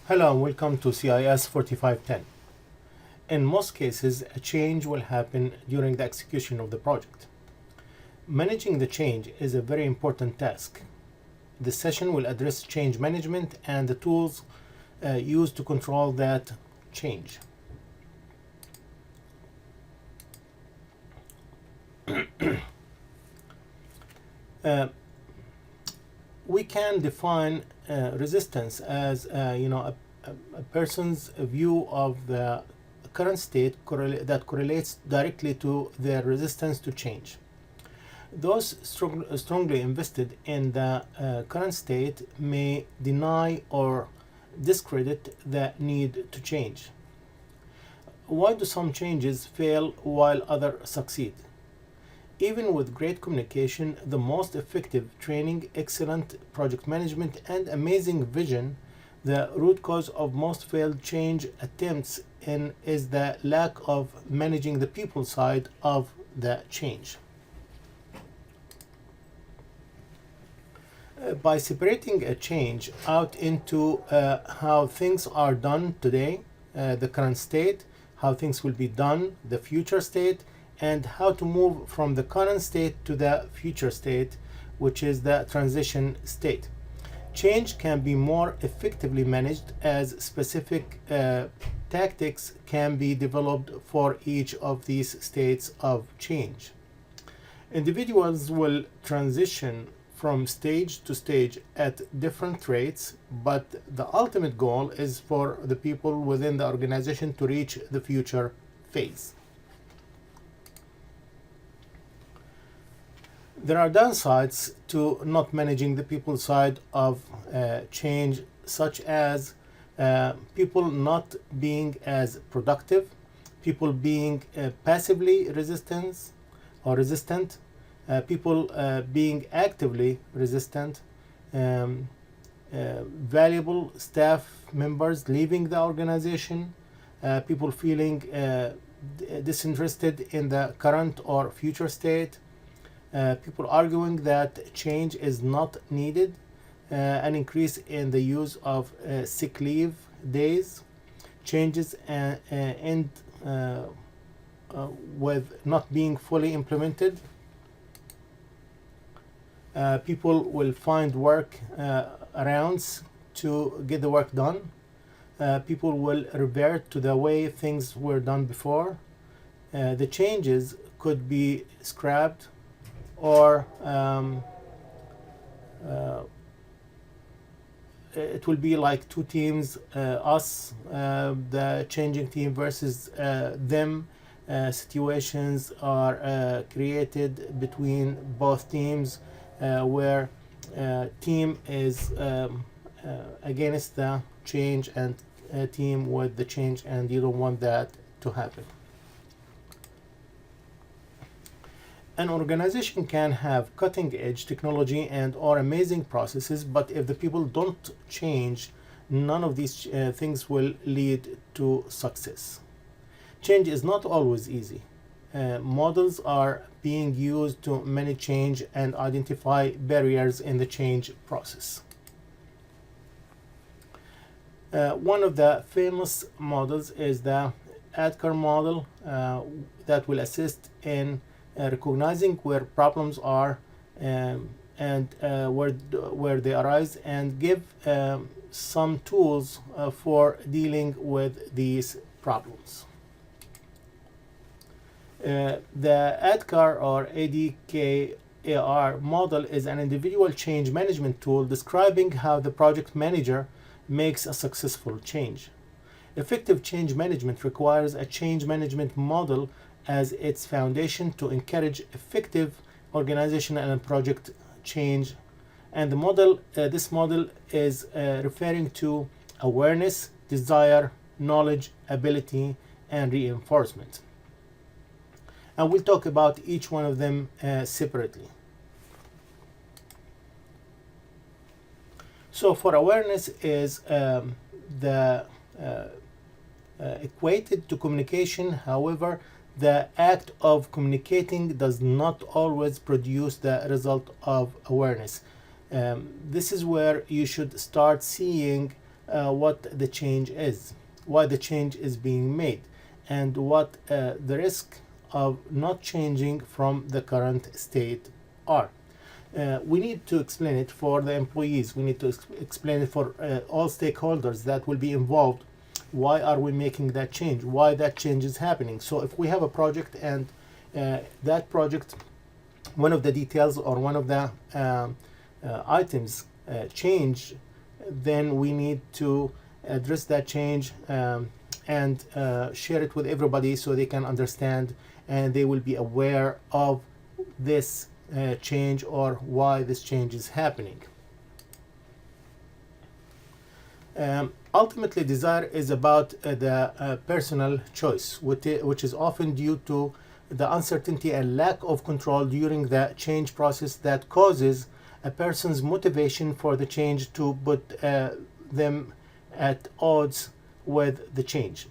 Hello and welcome to CIS 4510. In most cases, a change will happen during the execution of the project. Managing the change is a very important task. This session will address change management and the tools used to control that change. We can define resistance as a person's view of the current state that correlates directly to their resistance to change. Those strongly invested in the current state may deny or discredit the need to change. Why do some changes fail while others succeed? Even with great communication, the most effective training, excellent project management, and amazing vision, the root cause of most failed change attempts is the lack of managing the people side of the change. By separating a change out into how things are done today, the current state, how things will be done, the future state, and how to move from the current state to the future state, which is the transition state. Change can be more effectively managed as specific tactics can be developed for each of these states of change. Individuals will transition from stage to stage at different rates, but the ultimate goal is for the people within the organization to reach the future phase. There are downsides to not managing the people side of change, such as people not being as productive, people being passively resistant, people being actively resistant, valuable staff members leaving the organization, people feeling disinterested in the current or future state, people arguing that change is not needed, an increase in the use of sick leave days, changes end with not being fully implemented. People will find work arounds to get the work done. People will revert to the way things were done before. The changes could be scrapped, or it will be like two teams, us, the changing team versus them. Situations are created between both teams where team is against the change and team with the change, and you don't want that to happen. An organization can have cutting-edge technology and or amazing processes, but if the people don't change, none of these things will lead to success. Change is not always easy. Models are being used to manage change and identify barriers in the change process. One of the famous models is the ADCAR model that will assist in recognizing where problems are and where they arise, and give some tools for dealing with these problems. The ADCAR or ADCAR model is an individual change management tool describing how the project manager makes a successful change. Effective change management requires a change management model as its foundation to encourage effective organizational and project change. And the model, this model is referring to awareness, desire, knowledge, ability, and reinforcement. And we'll talk about each one of them separately. So for awareness is equated to communication. However, the act of communicating does not always produce the result of awareness. This is where you should start seeing what the change is, why the change is being made, and what the risk of not changing from the current state are. We need to explain it for the employees. We need to explain it for all stakeholders that will be involved. Why are we making that change? Why that change is happening? So if we have a project and that project, one of the details or one of the items change, then we need to address that change and share it with everybody so they can understand and they will be aware of this change or why this change is happening. Ultimately, desire is about the personal choice, which is often due to the uncertainty and lack of control during the change process that causes a person's motivation for the change to put them at odds with the change.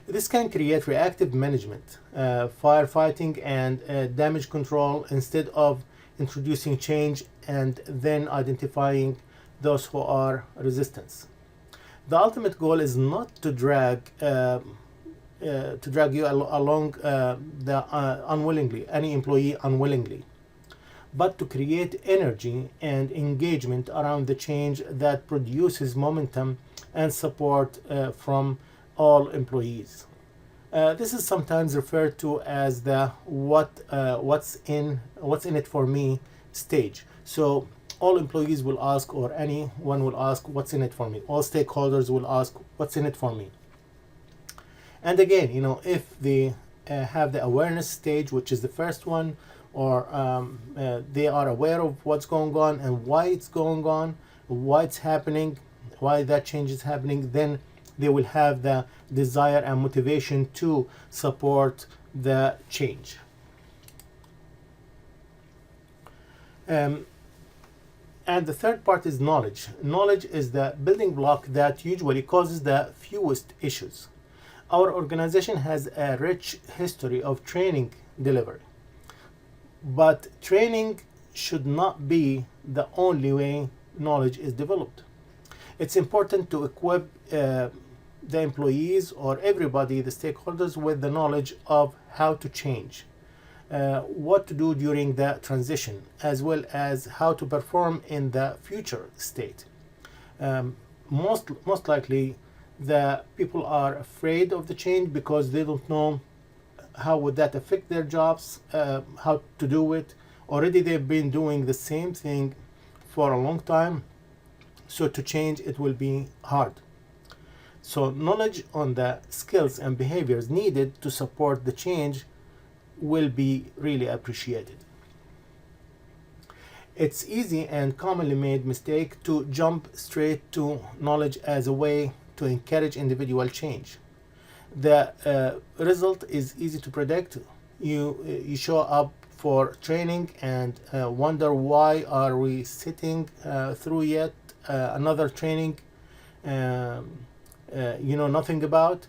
This can create reactive management, firefighting, and damage control instead of introducing change and then identifying those who are resistance. The ultimate goal is not to drag you along unwillingly, any employee unwillingly, but to create energy and engagement around the change that produces momentum and support from all employees. This is sometimes referred to as the what's in it for me stage. So all employees will ask, or anyone will ask, what's in it for me? All stakeholders will ask, what's in it for me? And again, if they have the awareness stage, which is the first one, or they are aware of what's going on and why it's going on, why it's happening, why that change is happening, then they will have the desire and motivation to support the change. And the third part is knowledge. Knowledge is the building block that usually causes the fewest issues. Our organization has a rich history of training delivery, but training should not be the only way knowledge is developed. It's important to equip the employees or everybody, the stakeholders, with the knowledge of how to change, what to do during the transition, as well as how to perform in the future state. Most likely, the people are afraid of the change because they don't know how would that affect their jobs, how to do it. Already they've been doing the same thing for a long time, so to change it will be hard. So knowledge on the skills and behaviors needed to support the change will be really appreciated. It's easy and commonly made mistake to jump straight to knowledge as a way to encourage individual change. The result is easy to predict. You show up for training and wonder why are we sitting through yet another training you know nothing about,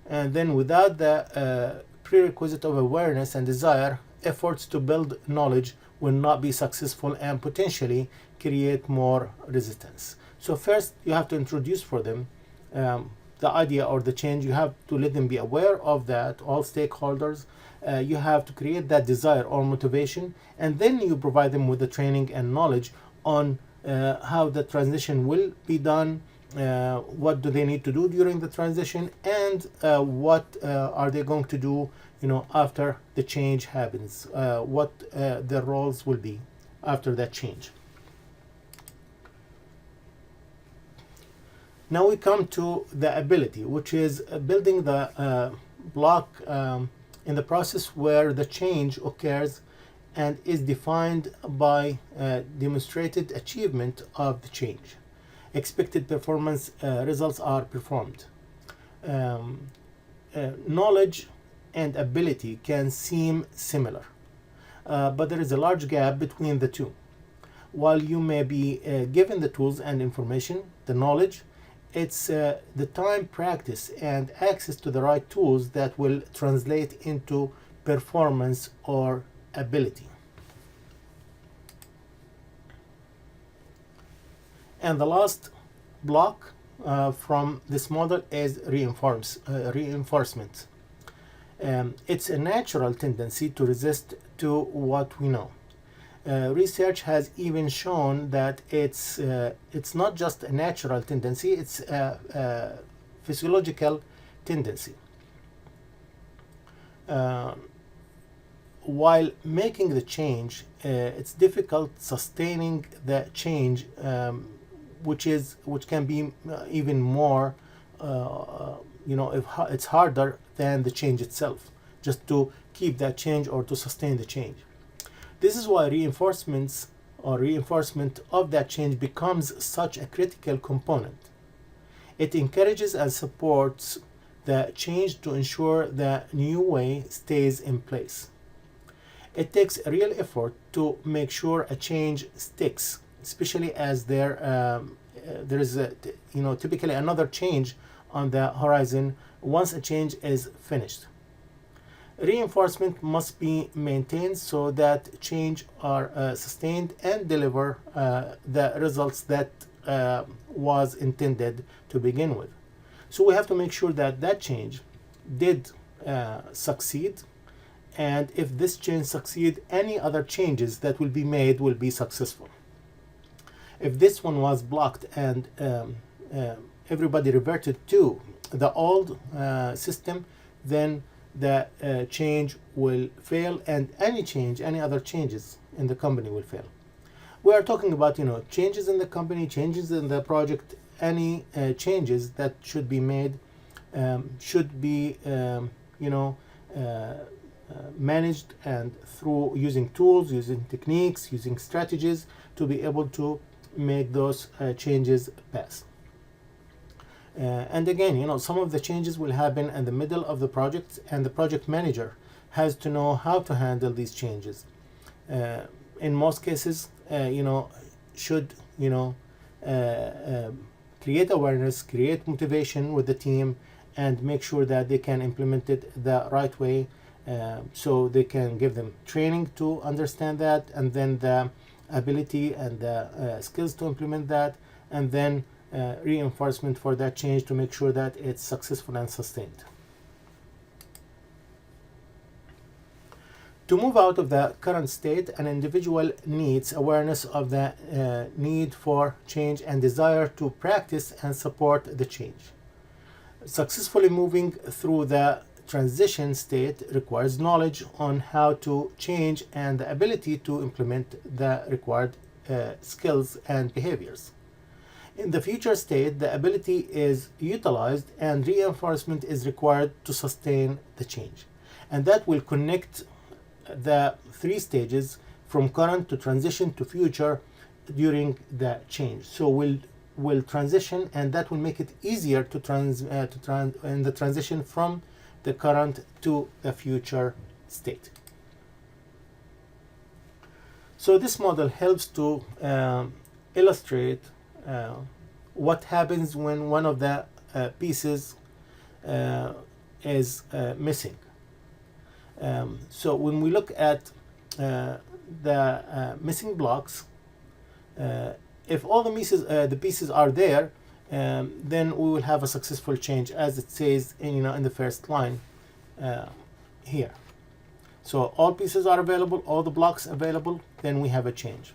and then without the prerequisite of awareness and desire, efforts to build knowledge will not be successful and potentially create more resistance. So first you have to introduce for them the idea or the change. You have to let them be aware of that, all stakeholders. You have to create that desire or motivation, and then you provide them with the training and knowledge on how the transition will be done, what do they need to do during the transition, and what are they going to do after the change happens, what their roles will be after that change. Now we come to the ability, which is building the block in the process where the change occurs and is defined by demonstrated achievement of the change. Expected performance results are performed. Knowledge and ability can seem similar, but there is a large gap between the two. While you may be given the tools and information, the knowledge, it's the time, practice, and access to the right tools that will translate into performance or ability. And the last block from this model is reinforcement. It's a natural tendency to resist to what we know. Research has even shown that it's not just a natural tendency, it's a physiological tendency. While making the change, it's difficult sustaining the change, which can be even more, it's harder than the change itself, just to keep that change or to sustain the change. This is why reinforcement of that change becomes such a critical component. It encourages and supports the change to ensure the new way stays in place. It takes a real effort to make sure a change sticks, especially as there is typically another change on the horizon once a change is finished. Reinforcement must be maintained so that change are sustained and deliver the results that was intended to begin with. So we have to make sure that that change did succeed, and if this change succeed, any other changes that will be made will be successful. If this one was blocked and everybody reverted to the old system, then the change will fail, and any other changes in the company will fail. We are talking about changes in the company, changes in the project, any changes that should be made should be managed and through using tools, using techniques, using strategies to be able to make those changes pass. And again, some of the changes will happen in the middle of the project, and the project manager has to know how to handle these changes. In most cases, should create awareness, create motivation with the team, and make sure that they can implement it the right way. So they can give them training to understand that, and then the ability and the skills to implement that, and then reinforcement for that change to make sure that it's successful and sustained. To move out of the current state, an individual needs awareness of the need for change and desire to practice and support the change. Successfully moving through the transition state requires knowledge on how to change and the ability to implement the required skills and behaviors. In the future state, the ability is utilized and reinforcement is required to sustain the change. And that will connect the three stages from current to transition to future during the change. So we'll transition, and that will make it easier to in the transition from the current to the future state. So this model helps to illustrate what happens when one of the pieces is missing. So when we look at the missing blocks, if all the pieces are there, then we will have a successful change, as it says in the first line here. So all pieces are available, all the blocks available, then we have a change.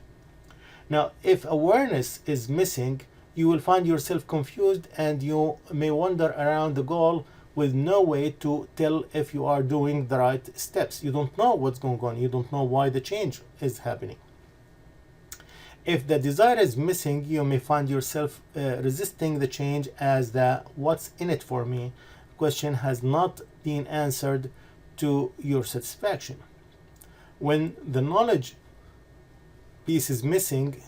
Now, if awareness is missing, you will find yourself confused, and you may wander around the goal with no way to tell if you are doing the right steps. You don't know what's going on. You don't know why the change is happening. If the desire is missing, you may find yourself resisting the change, as the "what's in it for me" question has not been answered to your satisfaction. When the knowledge piece is missing,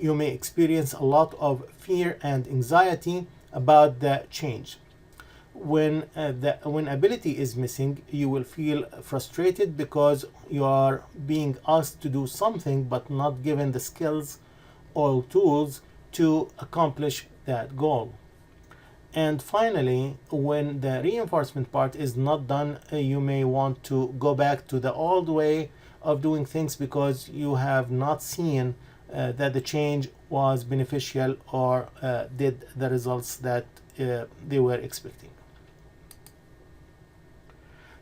you may experience a lot of fear and anxiety about the change. When ability is missing, you will feel frustrated because you are being asked to do something but not given the skills or tools to accomplish that goal. And finally, when the reinforcement part is not done, you may want to go back to the old way of doing things because you have not seen that the change was beneficial or did the results that they were expecting.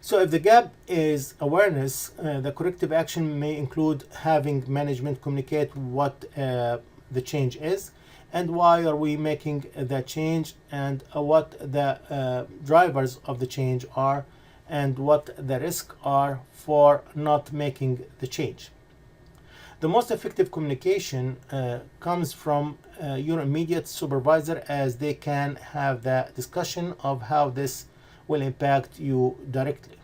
So if the gap is awareness, the corrective action may include having management communicate what the change is and why are we making that change, and what the drivers of the change are, and what the risks are for not making the change. The most effective communication comes from your immediate supervisor, as they can have the discussion of how this will impact you directly.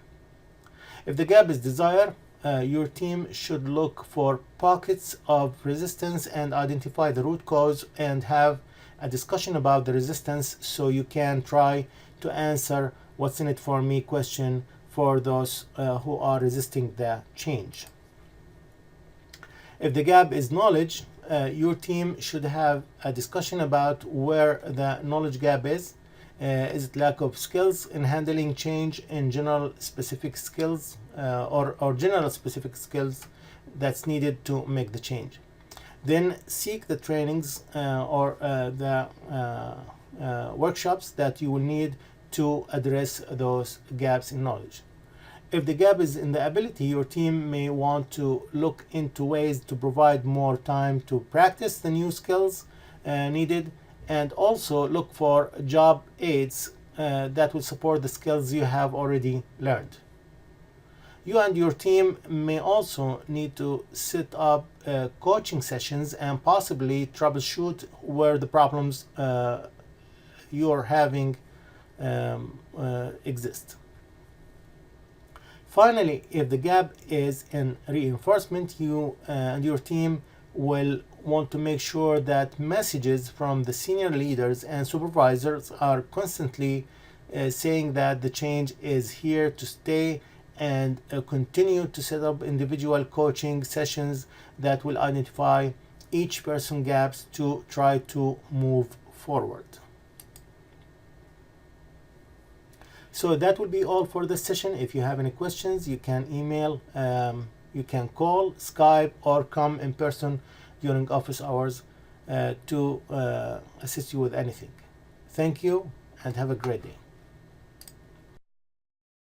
If the gap is desired, your team should look for pockets of resistance and identify the root cause and have a discussion about the resistance, so you can try to answer what's in it for me question for those who are resisting the change. If the gap is knowledge, your team should have a discussion about where the knowledge gap is. Is it lack of skills in handling change in general specific skills or general specific skills that's needed to make the change? Then seek the trainings or the workshops that you will need to address those gaps in knowledge. If the gap is in the ability, your team may want to look into ways to provide more time to practice the new skills needed, and also look for job aids that will support the skills you have already learned. You and your team may also need to set up coaching sessions and possibly troubleshoot where the problems you're having exist. Finally, if the gap is in reinforcement, you and your team will want to make sure that messages from the senior leaders and supervisors are constantly saying that the change is here to stay, and continue to set up individual coaching sessions that will identify each person gaps to try to move forward. So that will be all for this session. If you have any questions, you can email, you can call, Skype, or come in person during office hours to assist you with anything. Thank you and have a great day.